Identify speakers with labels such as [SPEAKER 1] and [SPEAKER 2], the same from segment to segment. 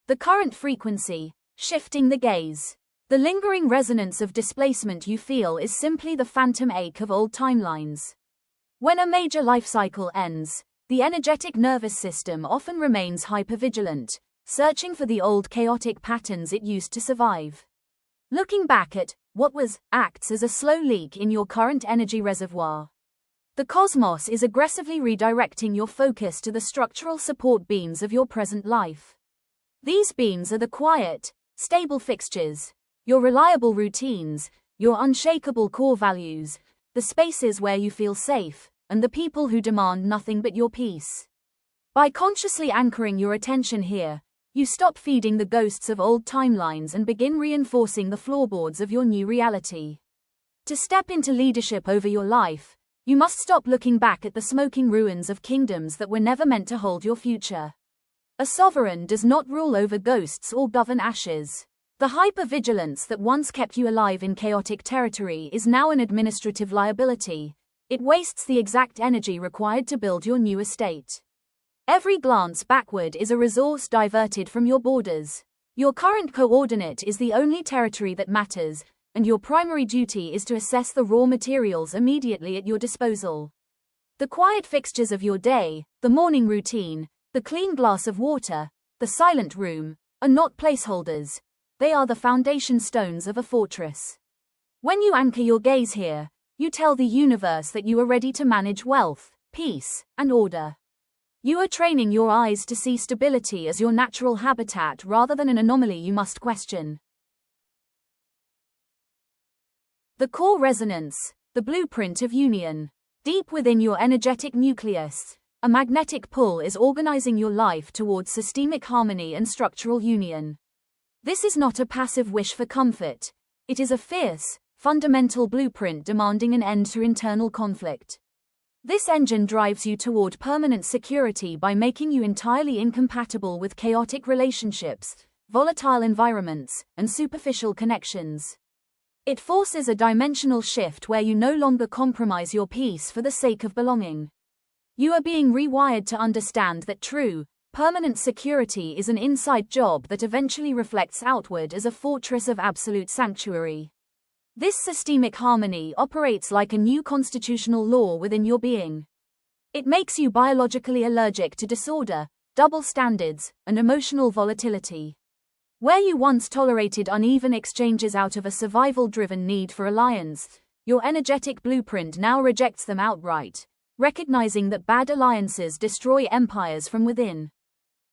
[SPEAKER 1] The current frequency, shifting the gaze. The lingering resonance of displacement you feel is simply the phantom ache of old timelines. When a major life cycle ends, the energetic nervous system often remains hypervigilant, searching for the old chaotic patterns it used to survive. Looking back at what was acts as a slow leak in your current energy reservoir. The cosmos is aggressively redirecting your focus to the structural support beams of your present life. These beams are the quiet, stable fixtures, your reliable routines, your unshakable core values, the spaces where you feel safe, and the people who demand nothing but your peace. By consciously anchoring your attention here, you stop feeding the ghosts of old timelines and begin reinforcing the floorboards of your new reality. To step into leadership over your life, you must stop looking back at the smoking ruins of kingdoms that were never meant to hold your future. A sovereign does not rule over ghosts or govern ashes. The hypervigilance that once kept you alive in chaotic territory is now an administrative liability. It wastes the exact energy required to build your new estate. Every glance backward is a resource diverted from your borders. Your current coordinate is the only territory that matters, and your primary duty is to assess the raw materials immediately at your disposal. The quiet fixtures of your day, the morning routine, the clean glass of water, the silent room, are not placeholders. They are the foundation stones of a fortress. When you anchor your gaze here, you tell the universe that you are ready to manage wealth, peace, and order. You are training your eyes to see stability as your natural habitat rather than an anomaly you must question. The core resonance, the blueprint of union. Deep within your energetic nucleus, a magnetic pull is organizing your life towards systemic harmony and structural union. This is not a passive wish for comfort. It is a fierce, fundamental blueprint demanding an end to internal conflict. This engine drives you toward permanent security by making you entirely incompatible with chaotic relationships, volatile environments, and superficial connections. It forces a dimensional shift where you no longer compromise your peace for the sake of belonging. You are being rewired to understand that true, permanent security is an inside job that eventually reflects outward as a fortress of absolute sanctuary. This systemic harmony operates like a new constitutional law within your being. It makes you biologically allergic to disorder, double standards, and emotional volatility. Where you once tolerated uneven exchanges out of a survival-driven need for alliance, your energetic blueprint now rejects them outright, recognizing that bad alliances destroy empires from within.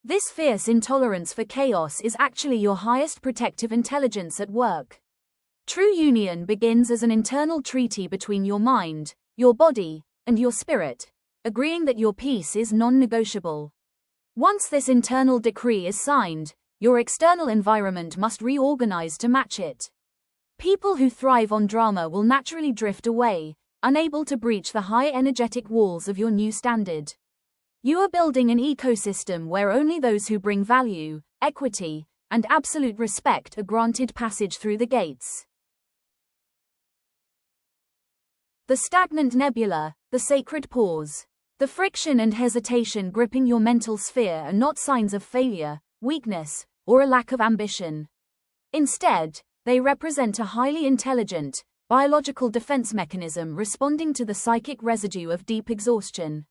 [SPEAKER 1] This fierce intolerance for chaos is actually your highest protective intelligence at work. True union begins as an internal treaty between your mind, your body, and your spirit, agreeing that your peace is non-negotiable. Once this internal decree is signed, your external environment must reorganize to match it. People who thrive on drama will naturally drift away, unable to breach the high energetic walls of your new standard. You are building an ecosystem where only those who bring value, equity, and absolute respect are granted passage through the gates. The stagnant nebula, the sacred pause. The friction and hesitation gripping your mental sphere are not signs of failure, weakness, or a lack of ambition. Instead, they represent a highly intelligent, biological defense mechanism responding to the psychic residue of deep exhaustion.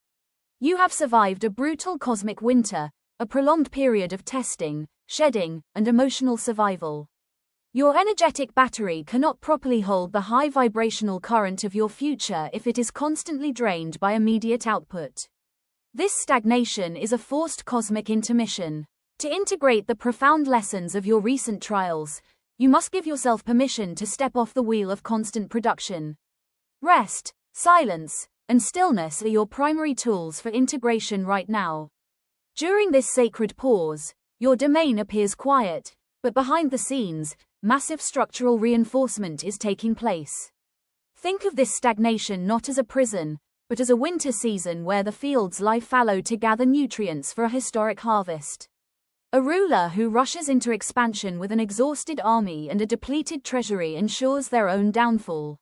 [SPEAKER 1] You have survived a brutal cosmic winter, a prolonged period of testing, shedding, and emotional survival. Your energetic battery cannot properly hold the high vibrational current of your future if it is constantly drained by immediate output. This stagnation is a forced cosmic intermission. To integrate the profound lessons of your recent trials, you must give yourself permission to step off the wheel of constant production. Rest, silence, and stillness are your primary tools for integration right now. During this sacred pause, your domain appears quiet, but behind the scenes, massive structural reinforcement is taking place. Think of this stagnation not as a prison, but as a winter season where the fields lie fallow to gather nutrients for a historic harvest. A ruler who rushes into expansion with an exhausted army and a depleted treasury ensures their own downfall.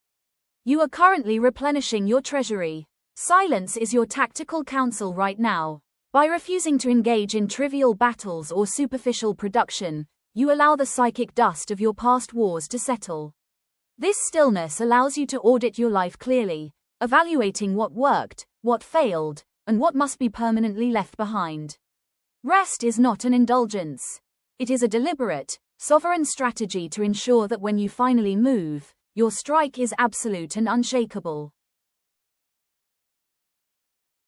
[SPEAKER 1] You are currently replenishing your treasury. Silence is your tactical counsel right now. By refusing to engage in trivial battles or superficial production, you allow the psychic dust of your past wars to settle. This stillness allows you to audit your life clearly, evaluating what worked, what failed, and what must be permanently left behind. Rest is not an indulgence. It is a deliberate, sovereign strategy to ensure that when you finally move, your strike is absolute and unshakable.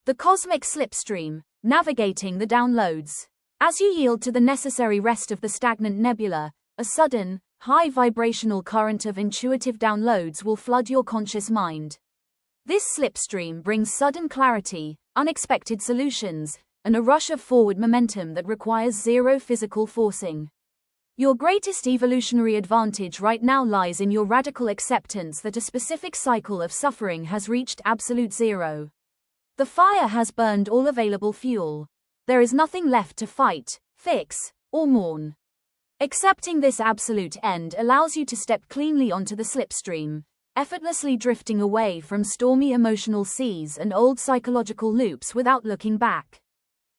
[SPEAKER 1] The cosmic slipstream, navigating the downloads. As you yield to the necessary rest of the stagnant nebula, a sudden, high vibrational current of intuitive downloads will flood your conscious mind. This slipstream brings sudden clarity, unexpected solutions, and a rush of forward momentum that requires zero physical forcing. Your greatest evolutionary advantage right now lies in your radical acceptance that a specific cycle of suffering has reached absolute zero. The fire has burned all available fuel. There is nothing left to fight, fix, or mourn. Accepting this absolute end allows you to step cleanly onto the slipstream, effortlessly drifting away from stormy emotional seas and old psychological loops without looking back.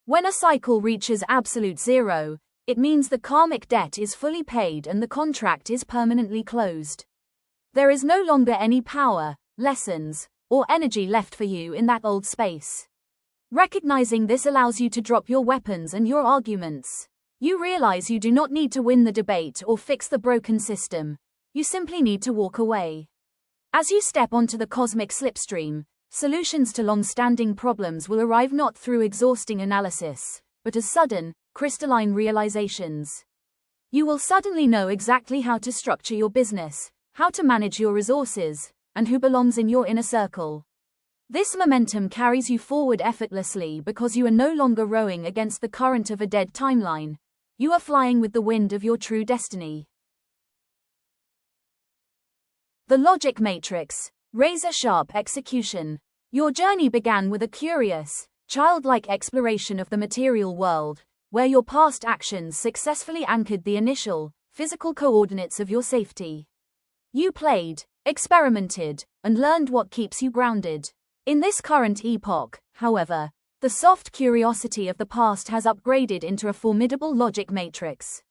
[SPEAKER 1] When a cycle reaches absolute zero, it means the karmic debt is fully paid and the contract is permanently closed. There is no longer any power, lessons, or energy left for you in that old space. Recognizing this allows you to drop your weapons and your arguments. You realize you do not need to win the debate or fix the broken system. You simply need to walk away. As you step onto the cosmic slipstream, solutions to long-standing problems will arrive not through exhausting analysis, but as sudden, crystalline realizations. You will suddenly know exactly how to structure your business, how to manage your resources, and who belongs in your inner circle. This momentum carries you forward effortlessly because you are no longer rowing against the current of a dead timeline. You are flying with the wind of your true destiny. The logic matrix, razor-sharp execution. Your journey began with a curious, childlike exploration of the material world, where your past actions successfully anchored the initial, physical coordinates of your safety. You played, experimented, and learned what keeps you grounded. In this current epoch, however, the soft curiosity of the past has upgraded into a formidable logic matrix.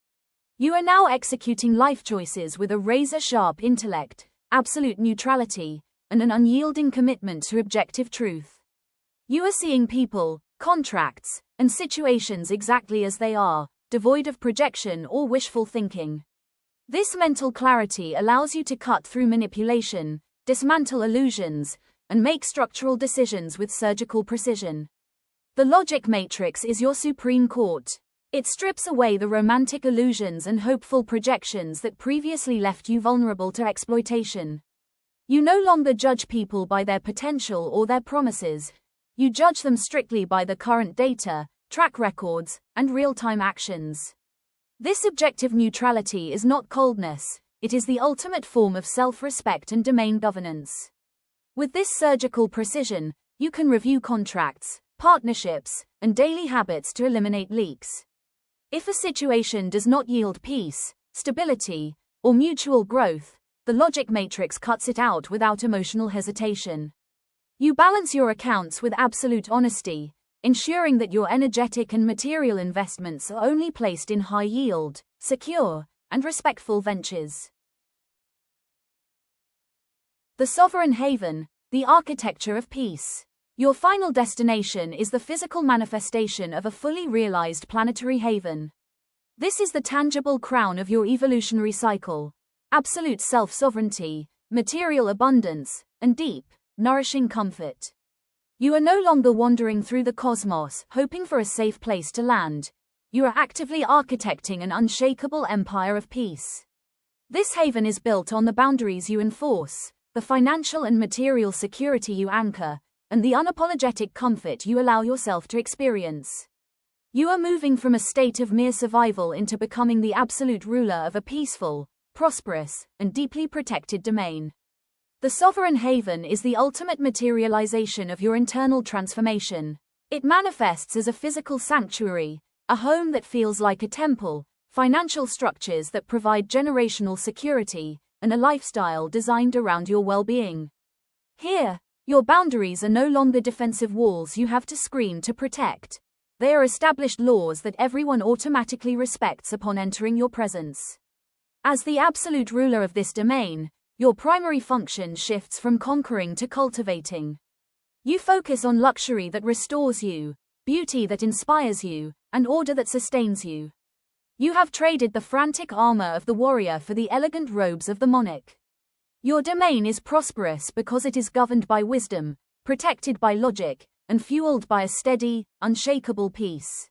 [SPEAKER 1] You are now executing life choices with a razor-sharp intellect, absolute neutrality, and an unyielding commitment to objective truth. You are seeing people, contracts, and situations exactly as they are, devoid of projection or wishful thinking. This mental clarity allows you to cut through manipulation, dismantle illusions, and make structural decisions with surgical precision. The logic matrix is your supreme court. It strips away the romantic illusions and hopeful projections that previously left you vulnerable to exploitation. You no longer judge people by their potential or their promises. You judge them strictly by the current data, track records, and real-time actions. This objective neutrality is not coldness, it is the ultimate form of self-respect and domain governance. With this surgical precision, you can review contracts, partnerships, and daily habits to eliminate leaks. If a situation does not yield peace, stability, or mutual growth, the logic matrix cuts it out without emotional hesitation. You balance your accounts with absolute honesty, ensuring that your energetic and material investments are only placed in high-yield, secure, and respectful ventures. The sovereign haven, the architecture of peace. Your final destination is the physical manifestation of a fully realized planetary haven. This is the tangible crown of your evolutionary cycle: absolute self-sovereignty, material abundance, and deep, nourishing comfort. You are no longer wandering through the cosmos, hoping for a safe place to land. You are actively architecting an unshakable empire of peace. This haven is built on the boundaries you enforce, the financial and material security you anchor, and the unapologetic comfort you allow yourself to experience. You are moving from a state of mere survival into becoming the absolute ruler of a peaceful, prosperous, and deeply protected domain. The sovereign haven is the ultimate materialization of your internal transformation. It manifests as a physical sanctuary, a home that feels like a temple, financial structures that provide generational security, and a lifestyle designed around your well-being. Here, your boundaries are no longer defensive walls you have to scream to protect. They are established laws that everyone automatically respects upon entering your presence. As the absolute ruler of this domain, your primary function shifts from conquering to cultivating. You focus on luxury that restores you, beauty that inspires you, and order that sustains you. You have traded the frantic armor of the warrior for the elegant robes of the monarch. Your domain is prosperous because it is governed by wisdom, protected by logic, and fueled by a steady, unshakable peace.